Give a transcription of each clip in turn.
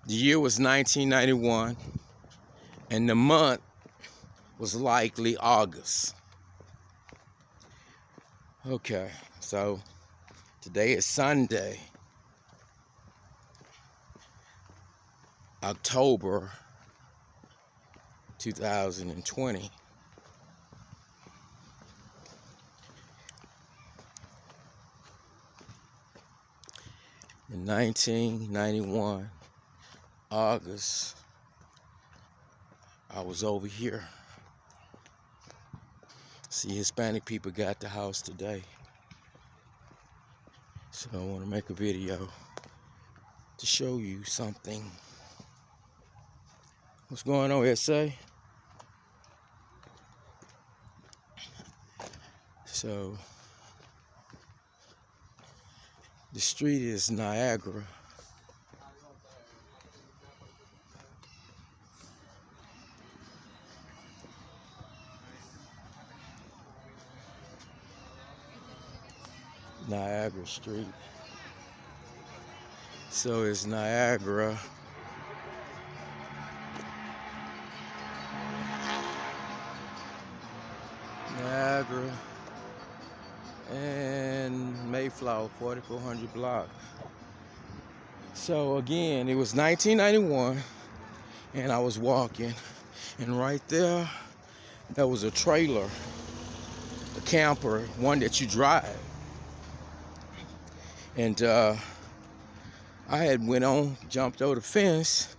The year was 1991, and the month was likely August. Okay, so today is Sunday, October 2020. In 1991, August, I was over here. See, Hispanic people got the house today. So I want to make a video to show you something. What's going on, SA? So, the street is Niagara. Niagara Street. So it's Niagara. Niagara and Mayflower, 4400 block. So again, it was 1991, and I was walking, and right there was a trailer, a camper, one that you drive. And I had jumped over the fence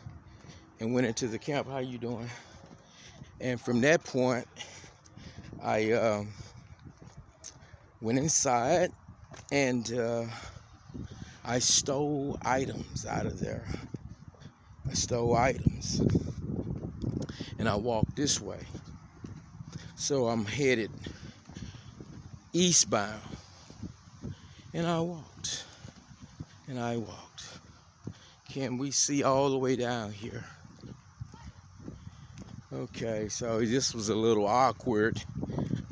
and went into the camp. How you doing? And from that point, I went inside and I stole items out of there. I stole items. And I walked this way. So I'm headed eastbound. And I walked. And I walked. Can we see all the way down here? Okay, so this was a little awkward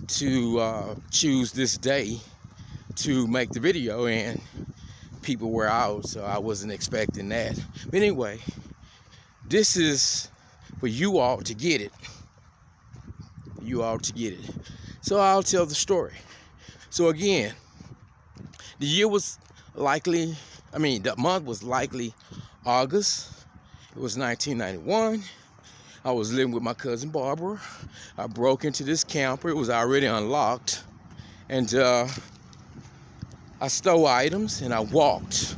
to choose this day to make the video, and people were out, so I wasn't expecting that. But anyway, this is for you all to get it. You all to get it. So I'll tell the story. So again, the month was likely August. It was 1991. I was living with my cousin Barbara. I broke into this camper. It was already unlocked. And I stole items and I walked.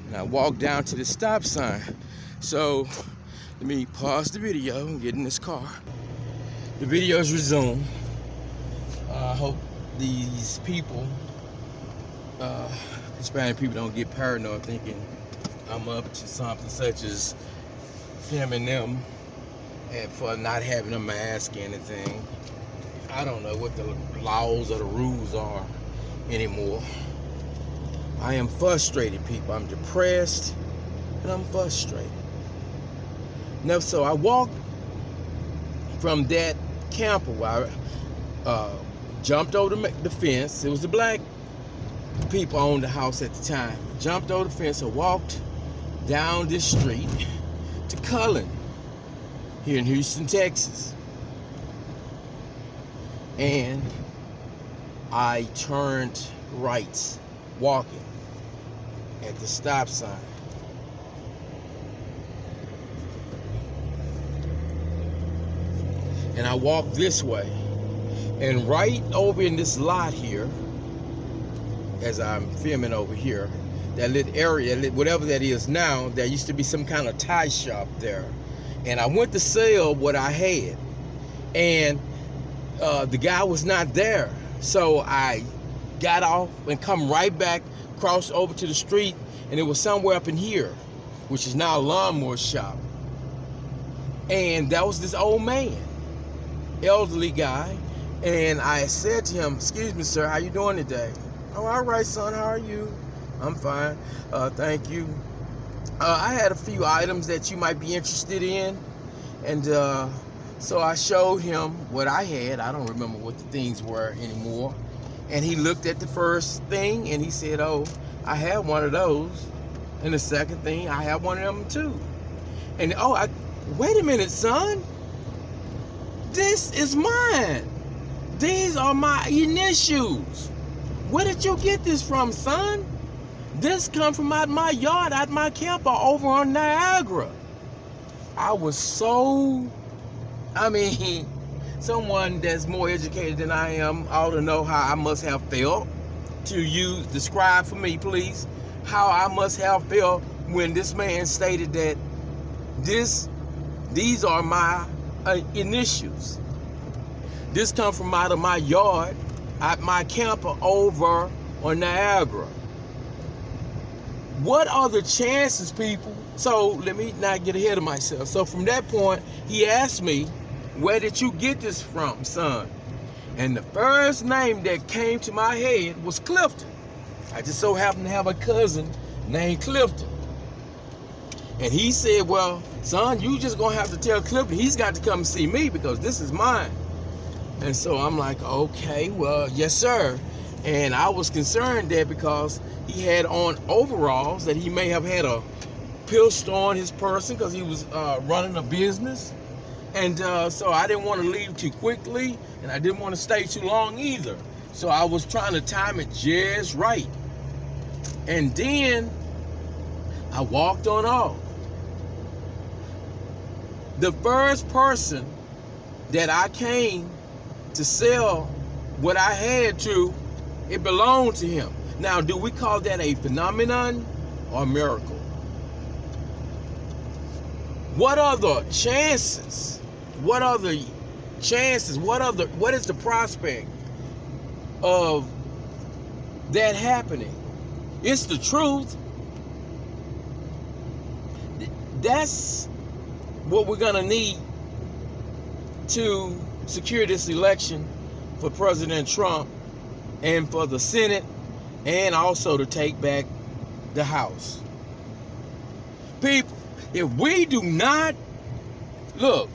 And I walked down to the stop sign. So let me pause the video and get in this car. The video is resumed. I hope these people, Hispanic people, don't get paranoid thinking I'm up to something such as filming them and for not having a mask or anything. I don't know what the laws or the rules are anymore. I am frustrated, people. I'm depressed and I'm frustrated. Now, so I walked from that camper where I jumped over the fence. It was the black people owned the house at the time. Jumped over the fence and walked down this street to Cullen here in Houston, Texas. And I turned right, walking at the stop sign. And I walked this way. And right over in this lot here, as I'm filming over here, that little area, whatever that is now, there used to be some kind of tie shop there. And I went to sell what I had. And the guy was not there. So I got off and come right back, crossed over to the street, and it was somewhere up in here, which is now a lawnmower shop. And that was this old man, elderly guy. And I said to him, "Excuse me, sir, how you doing today?" "Oh, all right, son, how are you?" "I'm fine, thank you. I had a few items that you might be interested in." And so I showed him what I had. I don't remember what the things were anymore. And he looked at the first thing and he said, "Oh, I have one of those." And the second thing, I have one of them too. And wait a minute, son. This is mine. These are my initials. Where did you get this from, son? This come from out my yard, out my camper over on Niagara. I was someone that's more educated than I am ought to know how I must have felt. Describe for me, please, how I must have felt when this man stated that these are my initials. This come from out of my yard, at my camper over on Niagara. What are the chances, people? So let me not get ahead of myself. So from that point, he asked me, where did you get this from, son? And the first name that came to my head was Clifton. I just so happened to have a cousin named Clifton. And he said, well, son, you just gonna have to tell Clifton he's got to come see me because this is mine. And so I'm like, okay, well, yes, sir. And I was concerned that because he had on overalls that he may have had a pistol on his person because he was running a business. And so I didn't want to leave too quickly, and I didn't want to stay too long either. So I was trying to time it just right. And then I walked on off. The first person that I came to sell what I had to, it belonged to him. Now, do we call that a phenomenon or a miracle? What are the chances? What are the chances? What is the prospect of that happening? It's the truth. That's what we're gonna need to secure this election for President Trump and for the Senate, and also to take back the House. People, if we do not look,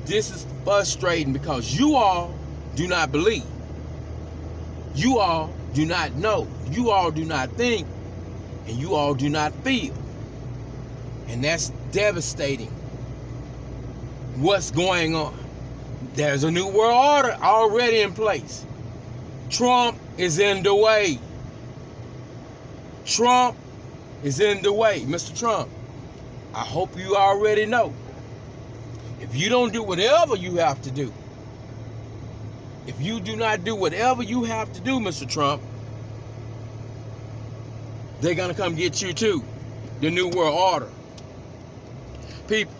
this is frustrating because you all do not believe. You all do not know. You all do not think. And you all do not feel. And that's devastating. What's going on? There's a new world order already in place. Trump is in the way. Trump is in the way. Mr. Trump, I hope you already know. If you don't do whatever you have to do, if you do not do whatever you have to do, Mr. Trump, they're going to come get you too. The new world order. People,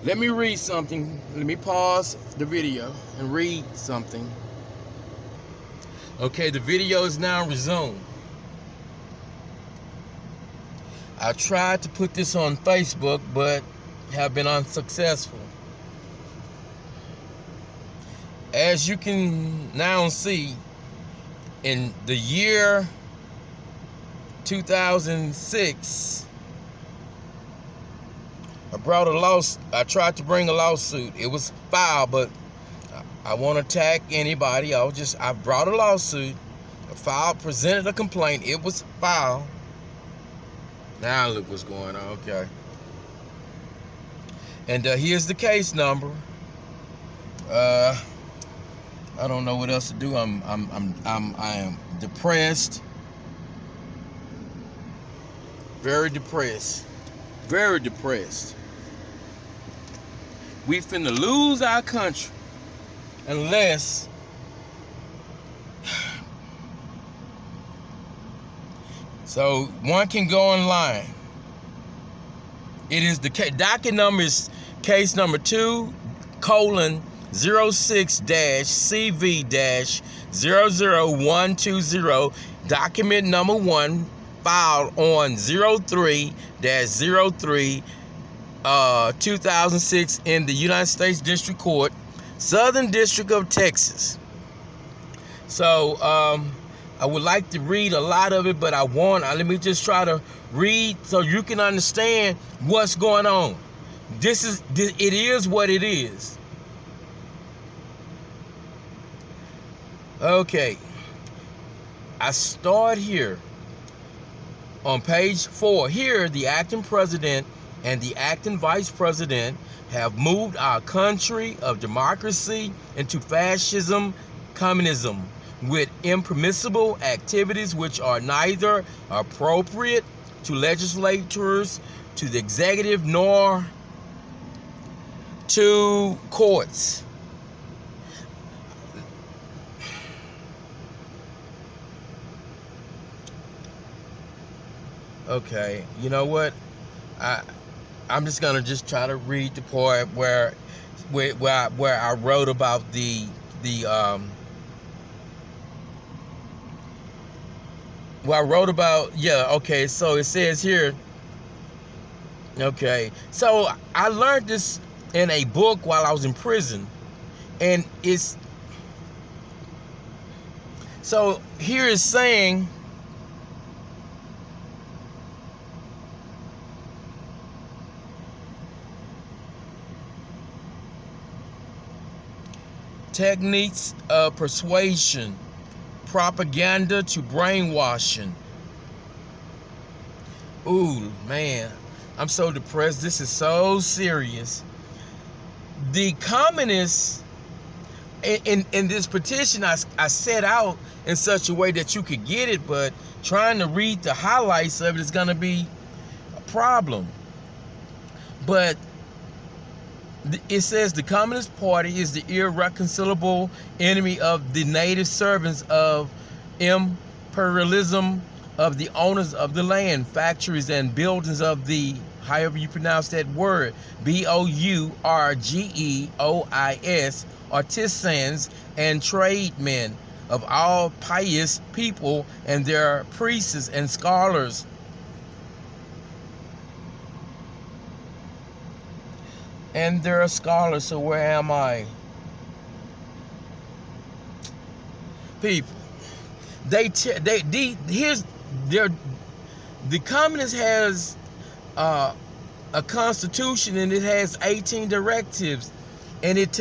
let me read something. Let me pause the video and read something. Okay, the video is now resumed. I tried to put this on Facebook, but have been unsuccessful. As you can now see, in the year 2006, I tried to bring a lawsuit. It was filed, but I won't attack anybody. I brought a lawsuit, presented a complaint. It was filed. Now look what's going on. Okay. And here's the case number. I don't know what else to do. I am depressed. Very depressed. Very depressed. We finna lose our country unless so one can go online. It is the docket number is case number 2:6-CV-00120, document number 1, filed on 03-03 2006 in the United States District Court, Southern District of Texas. So I would like to read a lot of it, but let me just try to read so you can understand what's going on. It is what it is. Okay. I start here. On page 4, here the acting president and the acting vice president have moved our country of democracy into fascism, communism, with impermissible activities which are neither appropriate to legislators, to the executive, nor to courts. Okay, you know what? I'm just gonna try to read the part where I wrote about where I wrote about, yeah, okay, so it says here, okay, so I learned this in a book while I was in prison, and so here is saying, techniques of persuasion, propaganda to brainwashing. Ooh, man, I'm so depressed. This is so serious. The communists, in this petition, I set out in such a way that you could get it, but trying to read the highlights of it is going to be a problem. But it says the Communist Party is the irreconcilable enemy of the native servants of imperialism, of the owners of the land, factories, and buildings of the, however you pronounce that word, bourgeois, artisans, and tradesmen, of all pious people, and their priests and scholars. And they're scholars, so where am I? People, here's the communist has a constitution, and it has 18 directives, and it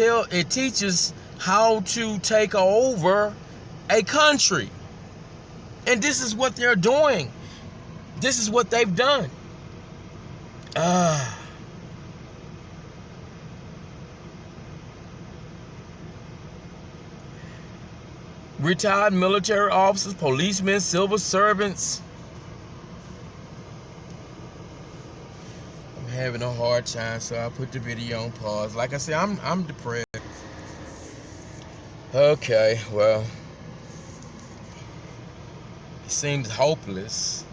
teaches how to take over a country, and this is what they're doing. This is what they've done. Retired military officers, policemen, civil servants. I'm having a hard time, so I put the video on pause. Like I said, I'm depressed. Okay, well, it seems hopeless.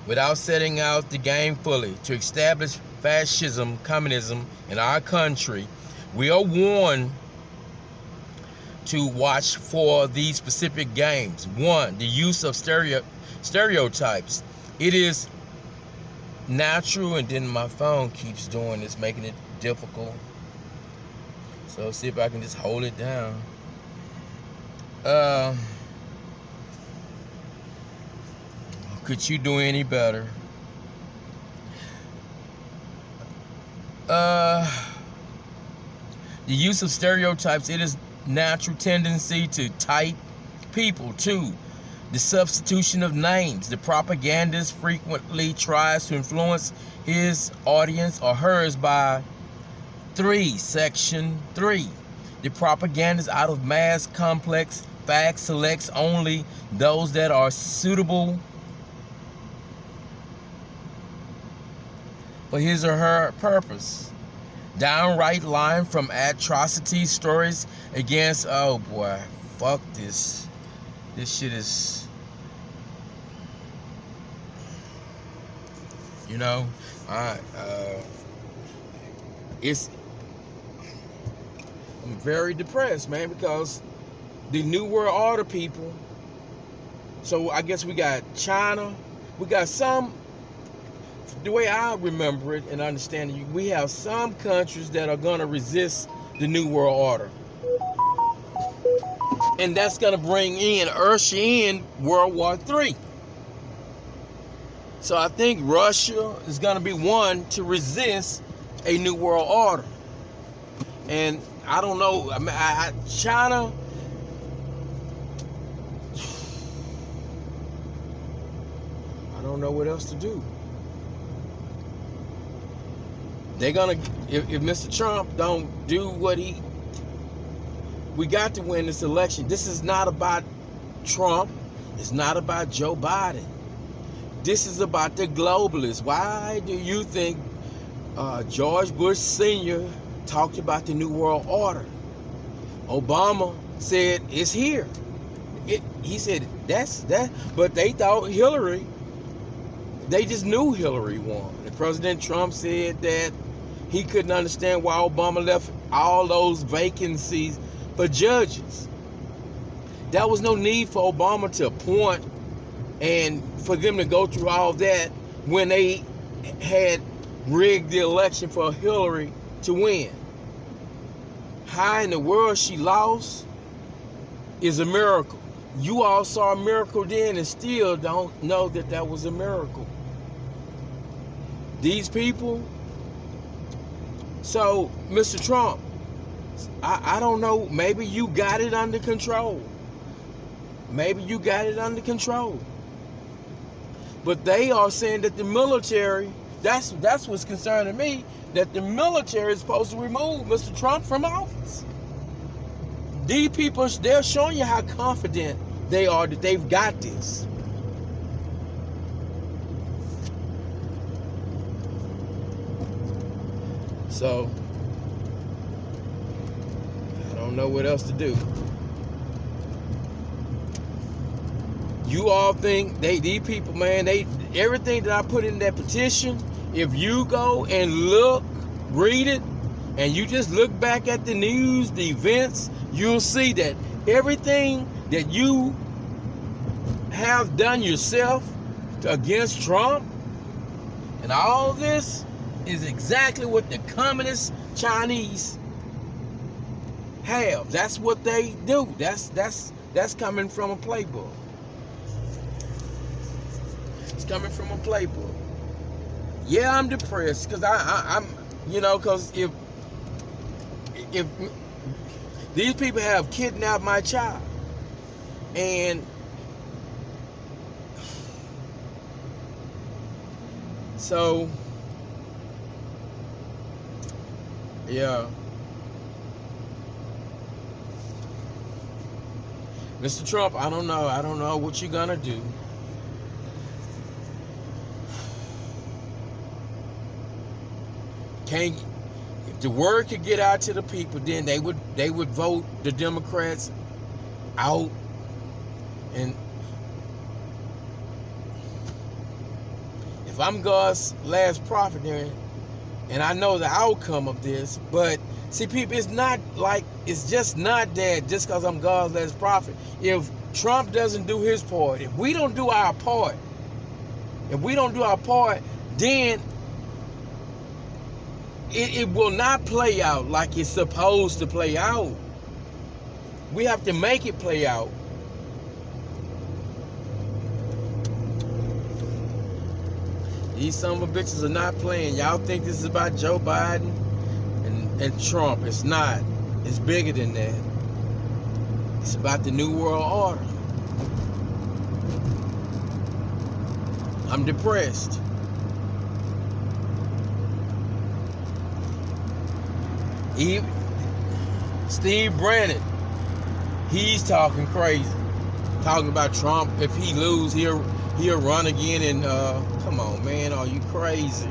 Without setting out the game fully to establish fascism, communism in our country, we are warned to watch for these specific games. 1, the use of stereotypes. It is natural, and then my phone keeps doing this, making it difficult. So see if I can just hold it down. Could you do any better? The use of stereotypes. It is natural tendency to type people. 2, the substitution of names. The propagandist frequently tries to influence his audience or hers by 3, section 3. The propagandist, out of mass complex facts, selects only those that are suitable for his or her purpose. Downright lying from atrocity stories against, oh boy, fuck this. This shit is, you know, I'm very depressed, man, because the New World Order people, so I guess we got China, we got some, the way I remember it and understand it, we have some countries that are going to resist the New World Order. And that's going to usher in World War III. So I think Russia is going to be one to resist a New World Order. And I don't know, China, I don't don't know what else to do. They're gonna, if Mr. Trump don't do what we got to win this election. This is not about Trump. It's not about Joe Biden. This is about the globalists. Why do you think George Bush Sr. talked about the New World Order? Obama said it's here. He said that's that, but they thought Hillary. They just knew Hillary won. And President Trump said that he couldn't understand why Obama left all those vacancies for judges. There was no need for Obama to appoint and for them to go through all that when they had rigged the election for Hillary to win. How in the world she lost is a miracle. You all saw a miracle then and still don't know that that was a miracle. These people. So, Mr. Trump, I don't know, maybe you got it under control. Maybe you got it under control. But they are saying that the military, that's what's concerning me, that the military is supposed to remove Mr. Trump from office. These people, they're showing you how confident they are that they've got this. So, I don't know what else to do. You all think these people, man, everything that I put in that petition, if you go and look, read it, and you just look back at the news, the events, you'll see that everything that you have done yourself against Trump and all this is exactly what the communist Chinese have. That's what they do. That's coming from a playbook. It's coming from a playbook. Yeah, I'm depressed because I'm because if these people have kidnapped my child and so yeah. Mr. Trump, I don't know what you're gonna do. If the word could get out to the people, then they would vote the Democrats out. And if I'm God's last prophet, and I know the outcome of this, but see, people, it's just not that just because I'm God's last prophet. If Trump doesn't do his part, if we don't do our part, then it will not play out like it's supposed to play out. We have to make it play out. These son of a bitches are not playing. Y'all think this is about Joe Biden and Trump. It's not. It's bigger than that. It's about the New World Order. I'm depressed. Steve Bannon, he's talking crazy. Talking about Trump. If he lose, he'll run again. And come on, man, are you crazy?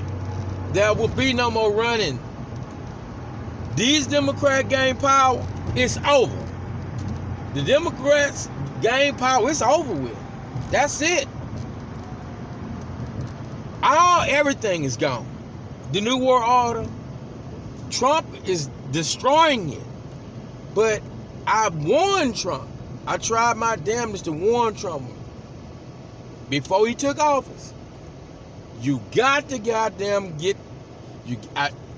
There will be no more running. These Democrats gain power, it's over. The Democrats gain power, it's over with. That's it. Everything is gone. The New World Order, Trump is destroying it. But I warned Trump. I tried my damnedest to warn Trump before he took office. You got to goddamn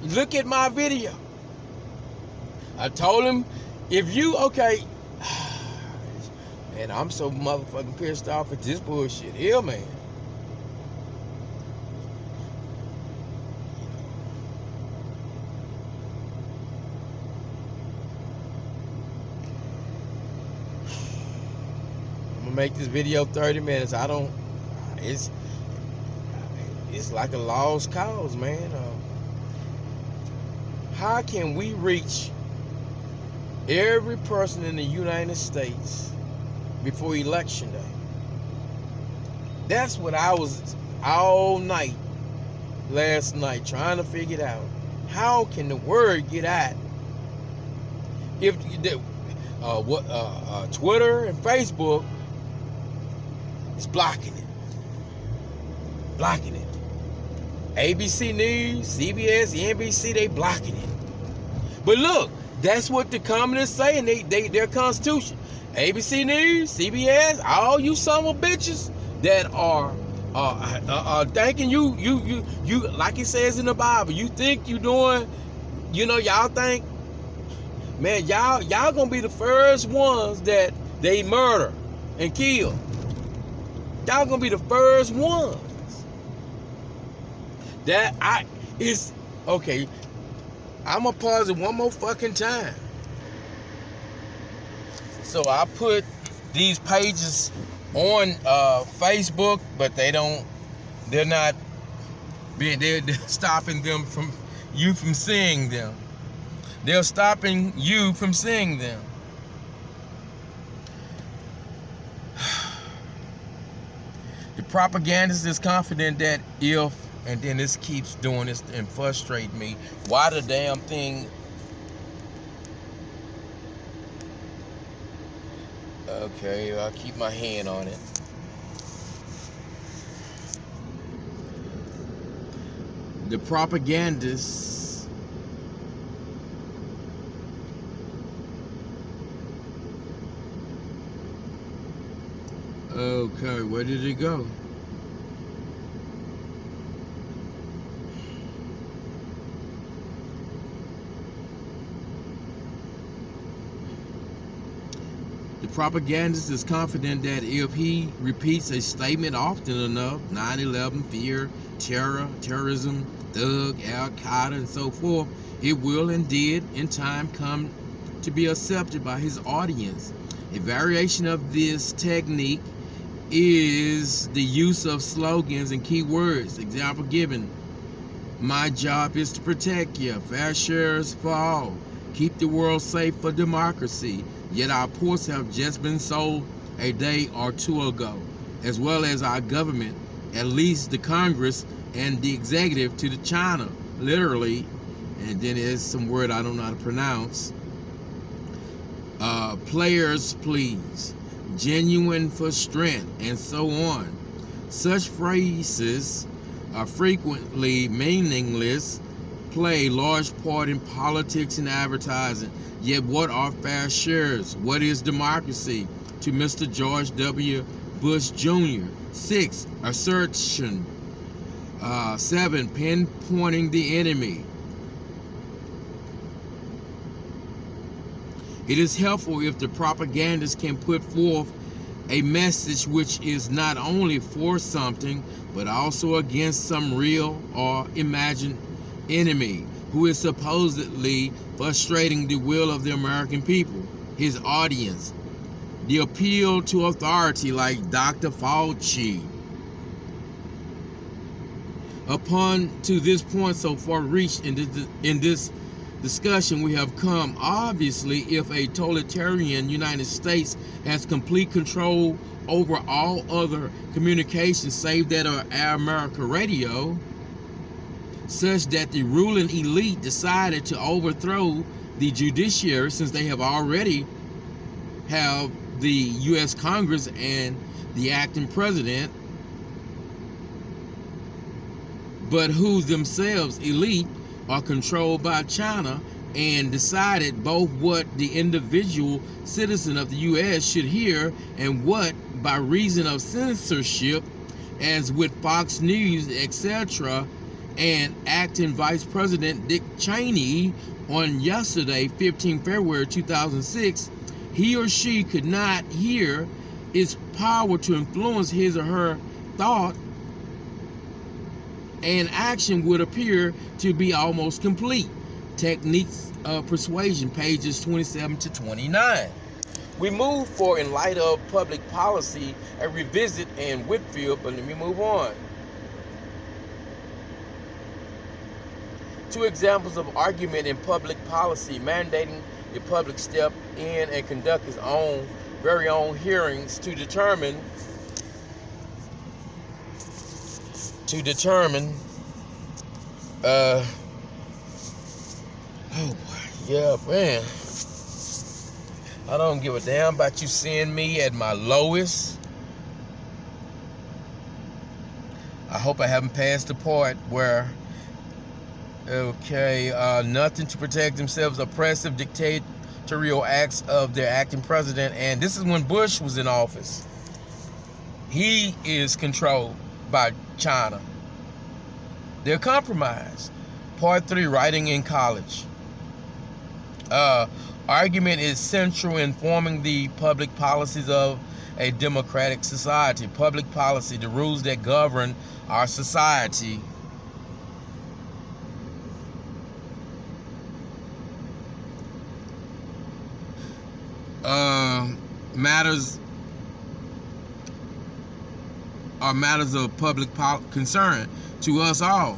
look at my video. I told him, man, I'm so motherfucking pissed off at this bullshit here, man. I'm gonna make this video 30 minutes. it's like a lost cause, man. How can we reach every person in the United States before election day? That's what I was all night last night trying to figure it out. How can the word get out if Twitter and Facebook is blocking it? ABC News, CBS, NBC, they blocking it. But look, that's what the communists say in their constitution. ABC News, CBS, all you son of bitches that are thinking you like it says in the Bible, you think you doing, y'all think, man, y'all gonna be the first ones that they murder and kill. Y'all gonna be the first ones. Okay. I'm gonna pause it one more fucking time. So I put these pages on Facebook, but they're stopping them from you from seeing them. They're stopping you from seeing them. The propagandist is confident that if, and then this keeps doing this and frustrate me, why the damn thing? Okay, I'll keep my hand on it. The propagandists okay, where did it go? The propagandist is confident that if he repeats a statement often enough, 9/11, fear, terrorism, thug, Al-Qaeda, and so forth, it will and did in time come to be accepted by his audience. A variation of this technique is the use of slogans and key words. Example given: my job is to protect you, fair shares for all, keep the world safe for democracy. Yet our ports have just been sold a day or two ago, as well as our government, at least the Congress and the executive, to the China, literally. And then there's some word I don't know how to pronounce. Players please, genuine for strength, and so on. Such phrases are frequently meaningless, play a large part in politics and advertising. Yet what are fair shares? What is democracy to Mr. George W. Bush Jr.? 6. Assertion. 7. Pinpointing the enemy. It is helpful if the propagandist can put forth a message which is not only for something, but also against some real or imagined enemy who is supposedly frustrating the will of the American people, his audience. The appeal to authority like Dr. Fauci. Upon to this point so far reached in this discussion we have come, obviously if a totalitarian United States has complete control over all other communications save that of Our America Radio, such that the ruling elite decided to overthrow the judiciary, since they have already have the U.S. Congress and the acting president, but who themselves, elite, are controlled by China, and decided both what the individual citizen of the U.S. should hear and what, by reason of censorship, as with Fox News, etc., and acting Vice President Dick Cheney on yesterday, 15 February 2006, he or she could not hear, its power to influence his or her thought and action would appear to be almost complete. Techniques of Persuasion, pages 27 to 29. We move for, in light of public policy, a revisit in Whitfield, but let me move on. Two examples of argument in public policy: mandating the public step in and conduct his own very own hearings to determine oh yeah, man, I don't give a damn about you seeing me at my lowest. I hope I haven't passed the part where nothing to protect themselves, oppressive dictatorial acts of their acting president. And this is when Bush was in office. He is controlled by China. They're compromised. Part 3, writing in college. Argument is central in forming the public policies of a democratic society. Public policy, the rules that govern our society. Matters of public concern to us all.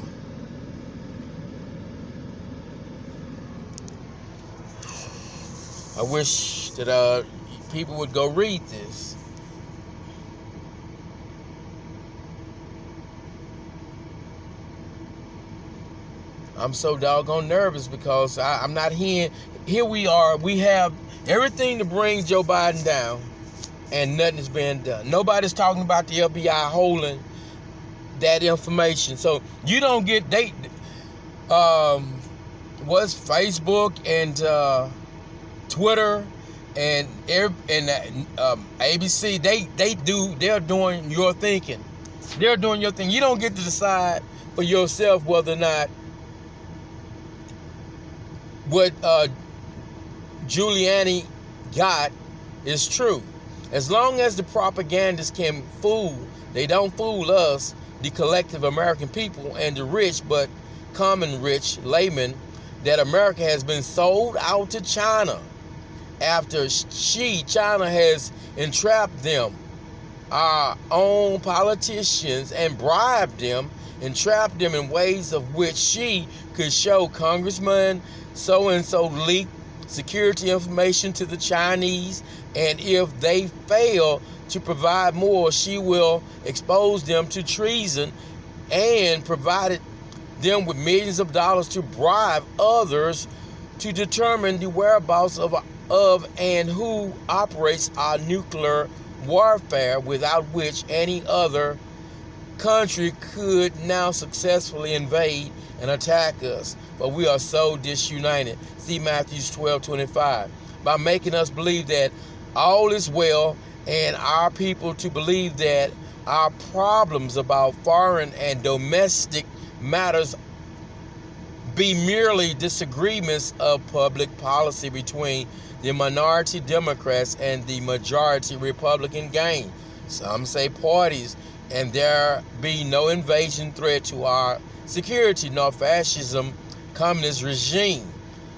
I wish that people would go read this. I'm so doggone nervous because I'm not hearing. Here we are. We have everything to bring Joe Biden down, and nothing is being done. Nobody's talking about the FBI holding that information. So you don't get what's Facebook and Twitter and ABC. They're doing your thinking. They're doing your thing. You don't get to decide for yourself whether or not what Giuliani got is true. As long as the propagandists can fool, they don't fool us, the collective American people, and the rich, but common rich laymen, that America has been sold out to China after China has entrapped them, our own politicians, and bribed them, entrapped them in ways of which she could show Congressman so-and-so leaked security information to the Chinese, and if they fail to provide more, she will expose them to treason, and provided them with millions of dollars to bribe others to determine the whereabouts of and who operates our nuclear warfare, without which any other country could now successfully invade and attack us. But we are so disunited. See Matthew 12:25. By making us believe that all is well, and our people to believe that our problems about foreign and domestic matters be merely disagreements of public policy between the minority Democrats and the majority Republican gang. Some say parties, and there be no invasion threat to our security nor fascism communist regime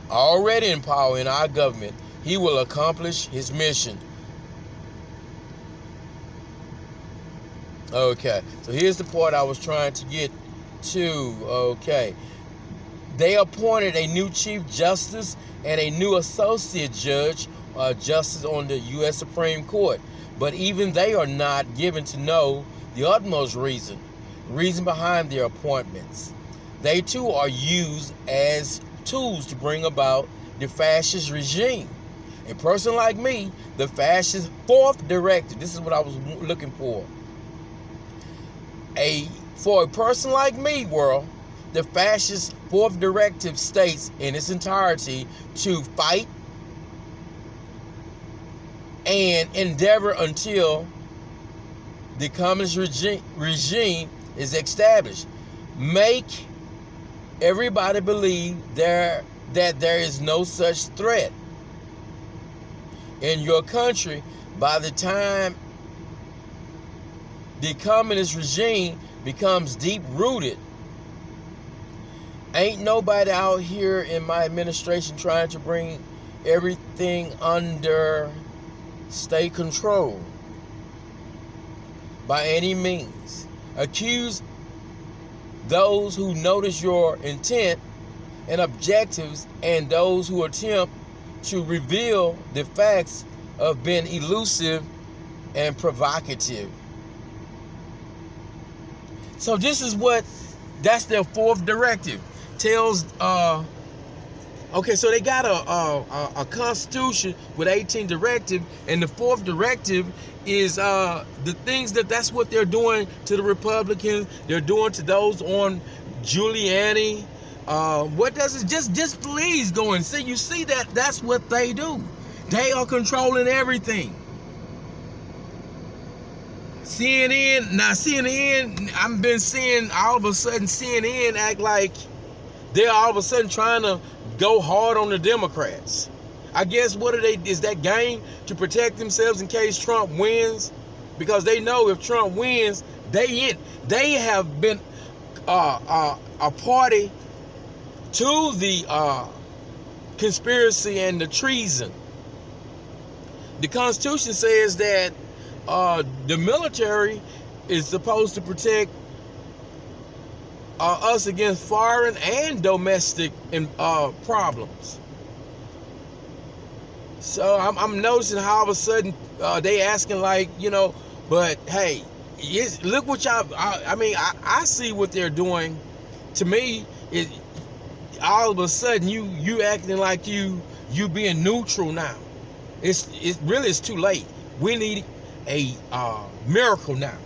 already in power in our government. He will accomplish his mission. Okay, so here's the part I was trying to get to. Okay, they appointed a new Chief Justice and a new Associate Judge, Justice on the U.S. Supreme Court. But even they are not given to know the utmost reason behind their appointments. They too are used as tools to bring about the fascist regime. A person like me, the fascist fourth directive, this is what I was looking for. For a person like me, world, the fascist fourth directive states in its entirety to fight and endeavor until the communist regime is established. Make everybody believe that there is no such threat in your country. By the time the communist regime becomes deep-rooted, ain't nobody out here in my administration trying to bring everything under state control by any means. Accuse those who notice your intent and objectives, and those who attempt to reveal the facts of being elusive and provocative. So this is that's their fourth directive. Tells okay, so they got a constitution with 18 directives, and the fourth directive is the things that's what they're doing to the Republicans. They're doing to those on Giuliani. What does it just please go and see? You see that's what they do. They are controlling everything. CNN, I've been seeing all of a sudden CNN act like they're all of a sudden trying to go hard on the Democrats. I guess is that game to protect themselves in case Trump wins? Because they know if Trump wins, they have been a party to the conspiracy and the treason. The Constitution says that the military is supposed to protect us against foreign and domestic problems. So I'm noticing how all of a sudden they asking like, but hey, look what y'all. I see what they're doing. To me, all of a sudden you acting like you being neutral now. It's too late. We need a miracle now.